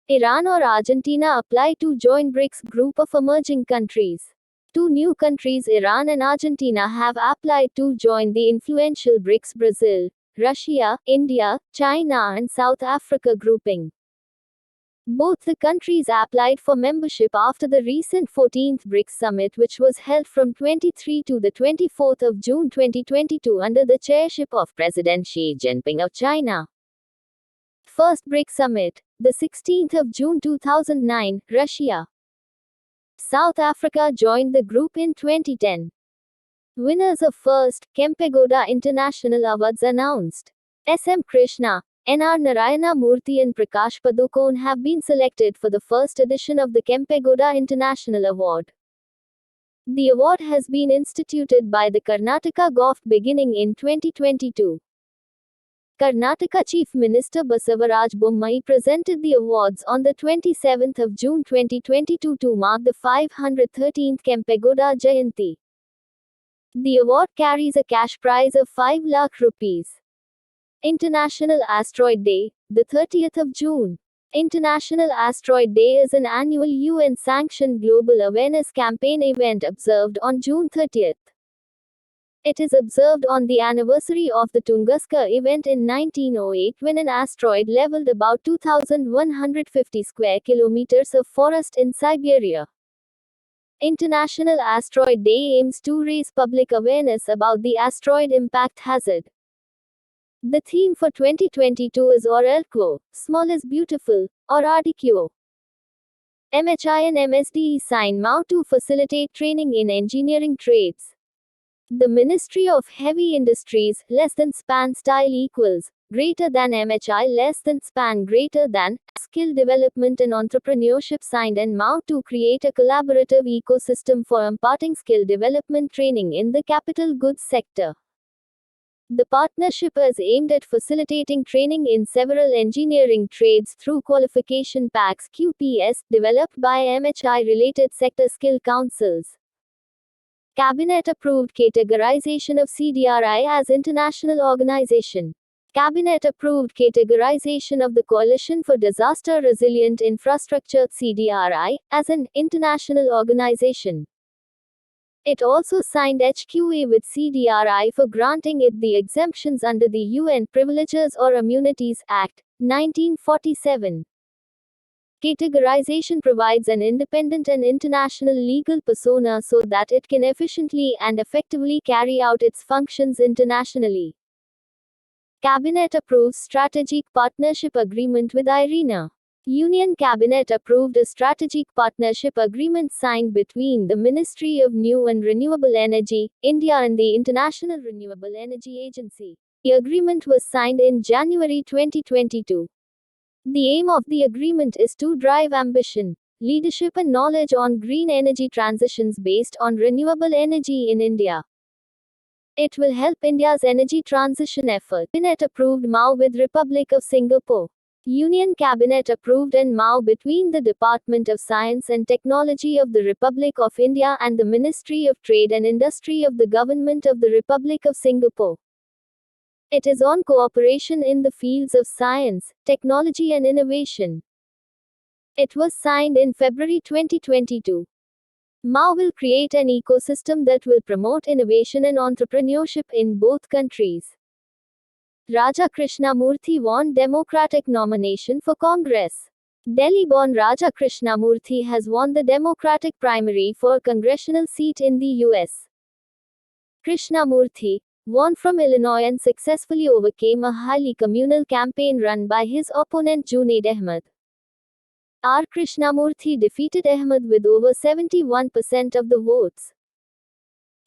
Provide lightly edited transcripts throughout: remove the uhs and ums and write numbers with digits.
Iran or Argentina apply to join BRICS group of emerging countries. Two new countries, Iran and Argentina, have applied to join the influential BRICS Brazil, Russia, India, China, and South Africa grouping. Both the countries applied for membership after the recent 14th BRICS summit, which was held from 23 to the 24th of June 2022 under the chairship of President Xi Jinping of China. First BRICS summit, the 16th of June 2009, Russia. South Africa joined the group in 2010. Winners of first Kempegowda International Awards announced. S.M. Krishna, N.R. Narayana Murthy and Prakash Padukone have been selected for the first edition of the Kempegowda International Award. The award has been instituted by the Karnataka GOF beginning in 2022. Karnataka Chief Minister Basavaraj Bommai presented the awards on the 27th of June 2022 to mark the 513th Kempegowda Jayanti. The award carries a cash prize of 5 lakh rupees. International Asteroid Day, the 30th of June. International Asteroid Day is an annual UN-sanctioned global awareness campaign event observed on June 30th. It is observed on the anniversary of the Tunguska event in 1908 when an asteroid leveled about 2,150 square kilometers of forest in Siberia. International Asteroid Day aims to raise public awareness about the asteroid impact hazard. The theme for 2022 is Or Elquo, Small is Beautiful, or Ardiquo. MHI and MSDE sign MOU to facilitate training in engineering trades. The Ministry of Heavy Industries, less than span style equals, greater than MHI less than span greater than, skill development and entrepreneurship signed an MOU to create a collaborative ecosystem for imparting skill development training in the capital goods sector. The partnership is aimed at facilitating training in several engineering trades through qualification packs QPS, developed by MHI-related sector skill councils. Cabinet approved categorization of CDRI as international organization. Cabinet approved categorization of the Coalition for Disaster Resilient Infrastructure CDRI as an international organization. It also signed HQA with CDRI for granting it the exemptions under the UN Privileges or Immunities Act, 1947. Categorization provides an independent and international legal persona so that it can efficiently and effectively carry out its functions internationally. Cabinet approves Strategic Partnership Agreement with IRENA. Union Cabinet approved a strategic partnership agreement signed between the Ministry of New and Renewable Energy, India and the International Renewable Energy Agency. The agreement was signed in January 2022. The aim of the agreement is to drive ambition, leadership and knowledge on green energy transitions based on renewable energy in India. It will help India's energy transition effort. Cabinet approved MOU with Republic of Singapore. Union Cabinet approved an MOU between the Department of Science and Technology of the Republic of India and the Ministry of Trade and Industry of the Government of the Republic of Singapore. It is on cooperation in the fields of science, technology and innovation. It was signed in February 2022. MOU will create an ecosystem that will promote innovation and entrepreneurship in both countries. Raja Krishnamurthy won Democratic nomination for Congress. Delhi-born Raja Krishnamurthy has won the Democratic primary for a congressional seat in the U.S. Krishnamurthy won from Illinois and successfully overcame a highly communal campaign run by his opponent Junaid Ahmed. R. Krishnamurthy defeated Ahmed with over 71% of the votes.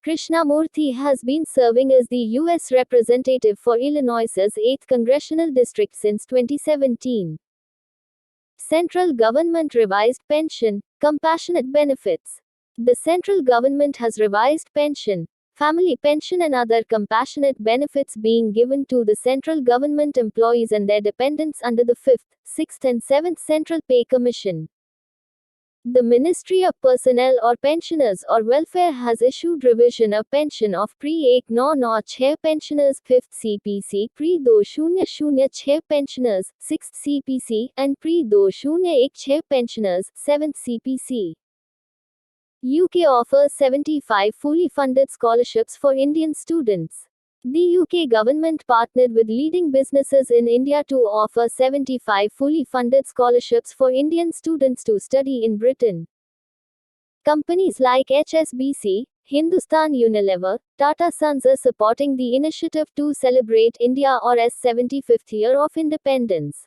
Krishnamurthy has been serving as the U.S. representative for Illinois's 8th congressional district since 2017. Central government revised pension, compassionate benefits. The central government has revised pension, family pension and other compassionate benefits being given to the central government employees and their dependents under the 5th, 6th and 7th Central Pay Commission. The Ministry of Personnel or Pensioners or Welfare has issued revision of pension of pre-1 9 6 pensioners 5th CPC, pre-2 0 0 6 pensioners 6th CPC, and pre-2 0 1 6 pensioners 7th CPC. UK offers 75 fully funded scholarships for Indian students. The UK government partnered with leading businesses in India to offer 75 fully funded scholarships for Indian students to study in Britain. Companies like HSBC, Hindustan Unilever, Tata Sons are supporting the initiative to celebrate India's 75th year of independence.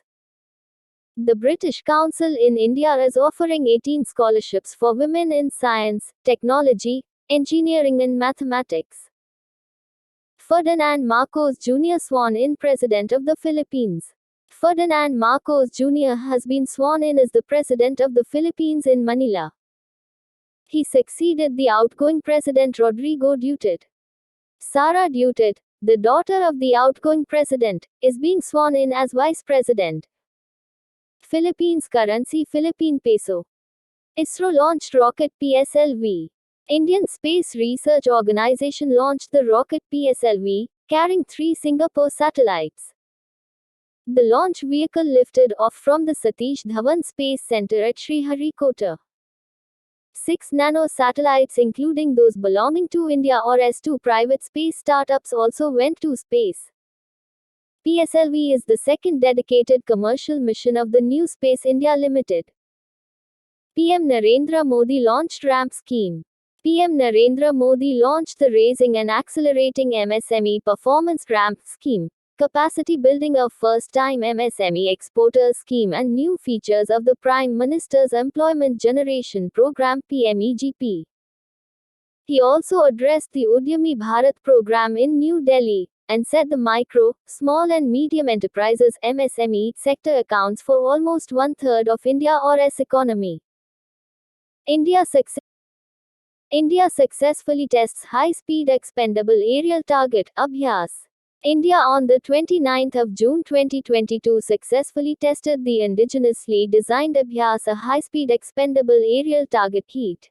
The British Council in India is offering 18 scholarships for women in science, technology, engineering and mathematics. Ferdinand Marcos Jr. sworn in President of the Philippines. Ferdinand Marcos Jr. has been sworn in as the President of the Philippines in Manila. He succeeded the outgoing President Rodrigo Duterte. Sara Duterte, the daughter of the outgoing president, is being sworn in as Vice President. Philippines currency Philippine peso. ISRO launched rocket PSLV. Indian Space Research Organization launched the rocket PSLV, carrying 3 Singapore satellites. The launch vehicle lifted off from the Satish Dhawan Space Center at Sriharikota. 6 nano satellites, including those belonging to India's 2 private space startups, also went to space. PSLV is the second dedicated commercial mission of the New Space India Limited. PM Narendra Modi launched RAMP scheme. PM Narendra Modi launched the Raising and Accelerating MSME Performance RAMP scheme, capacity building of first-time MSME exporters scheme and new features of the Prime Minister's Employment Generation Program PMEGP. He also addressed the Udyami Bharat program in New Delhi, and said the micro, small and medium enterprises MSME sector accounts for almost 1/3 of India's economy. India successfully tests high-speed expendable aerial target Abhyas. India on the 29th of June 2022 successfully tested the indigenously designed Abhyas, a high-speed expendable aerial target HEAT.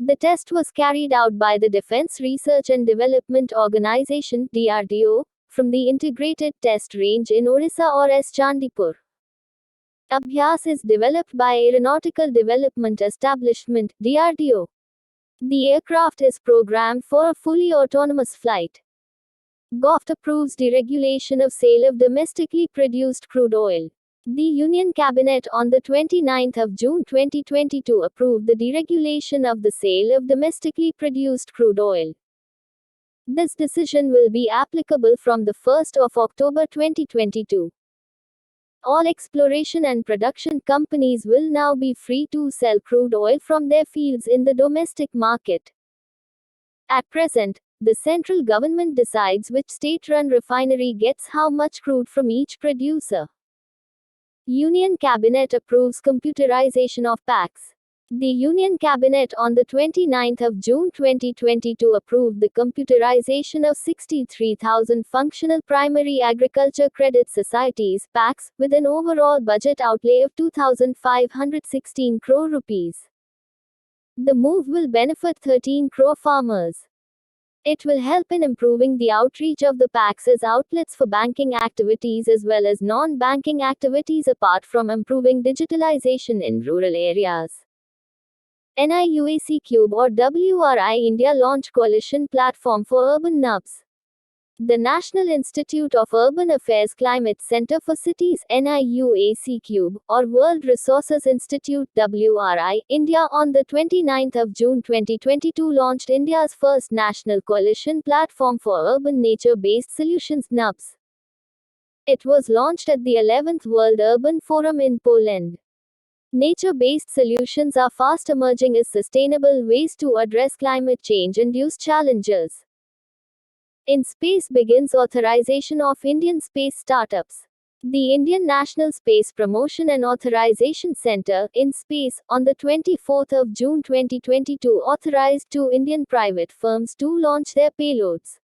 The test was carried out by the Defence Research and Development Organisation (DRDO) from the Integrated Test Range in Odisha's Chandipur. Abhyas is developed by Aeronautical Development Establishment (DRDO). The aircraft is programmed for a fully autonomous flight. GoFT approves deregulation of sale of domestically produced crude oil. The Union Cabinet on the 29th of June 2022 approved the deregulation of the sale of domestically produced crude oil. This decision will be applicable from the 1st of October 2022. All exploration and production companies will now be free to sell crude oil from their fields in the domestic market. At present, the central government decides which state-run refinery gets how much crude from each producer. Union Cabinet approves computerization of PACs. The Union Cabinet on the 29th of June 2022 approved the computerization of 63,000 functional primary agriculture credit societies (PACs) with an overall budget outlay of 2,516 crore rupees. The move will benefit 13 crore farmers. It will help in improving the outreach of the PACs as outlets for banking activities as well as non-banking activities, apart from improving digitalization in rural areas. NIUAC Cube or WRI India launched Coalition Platform for Urban NUBs. The National Institute of Urban Affairs Climate Center for Cities NIUAC Cube, or World Resources Institute WRI, India on the 29th of June 2022 launched India's first National Coalition Platform for Urban Nature-Based Solutions NUBs. It was launched at the 11th World Urban Forum in Poland. Nature-based solutions are fast emerging as sustainable ways to address climate change-induced challenges. In space begins authorization of Indian space startups. The Indian National Space Promotion and Authorization Center, IN-SPACE, on the 24th of June 2022 authorized 2 Indian private firms to launch their payloads.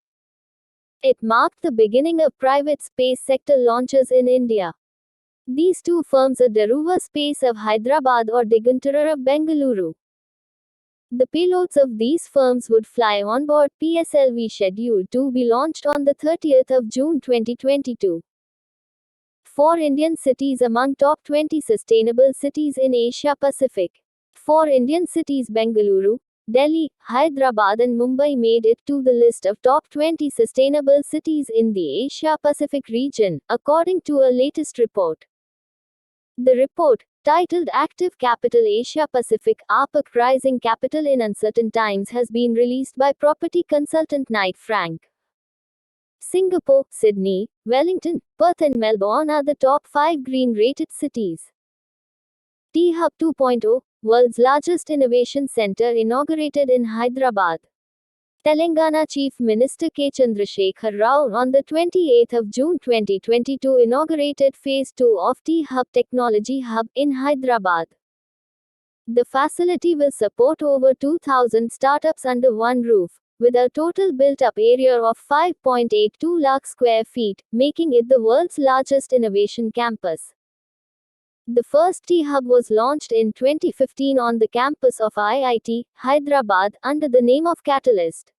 It marked the beginning of private space sector launches in India. These two firms are Daruva Space of Hyderabad or Digantara of Bengaluru. The payloads of these firms would fly on board PSLV, scheduled to be launched on the 30th of June 2022. 4 Indian cities among top 20 sustainable cities in Asia Pacific. 4 Indian cities: Bengaluru, Delhi, Hyderabad and Mumbai made it to the list of top 20 sustainable cities in the Asia Pacific region, according to a latest report. The report, titled Active Capital Asia Pacific, APAC Rising Capital in Uncertain Times, has been released by property consultant Knight Frank. Singapore, Sydney, Wellington, Perth and Melbourne are the top 5 green-rated cities. T-Hub 2.0, world's largest innovation center, inaugurated in Hyderabad. Telangana Chief Minister K. Chandrasekhar Rao on the 28th of June 2022 inaugurated Phase 2 of T-Hub Technology Hub in Hyderabad. The facility will support over 2,000 startups under one roof, with a total built-up area of 5.82 lakh square feet, making it the world's largest innovation campus. The first T-Hub was launched in 2015 on the campus of IIT, Hyderabad, under the name of Catalyst.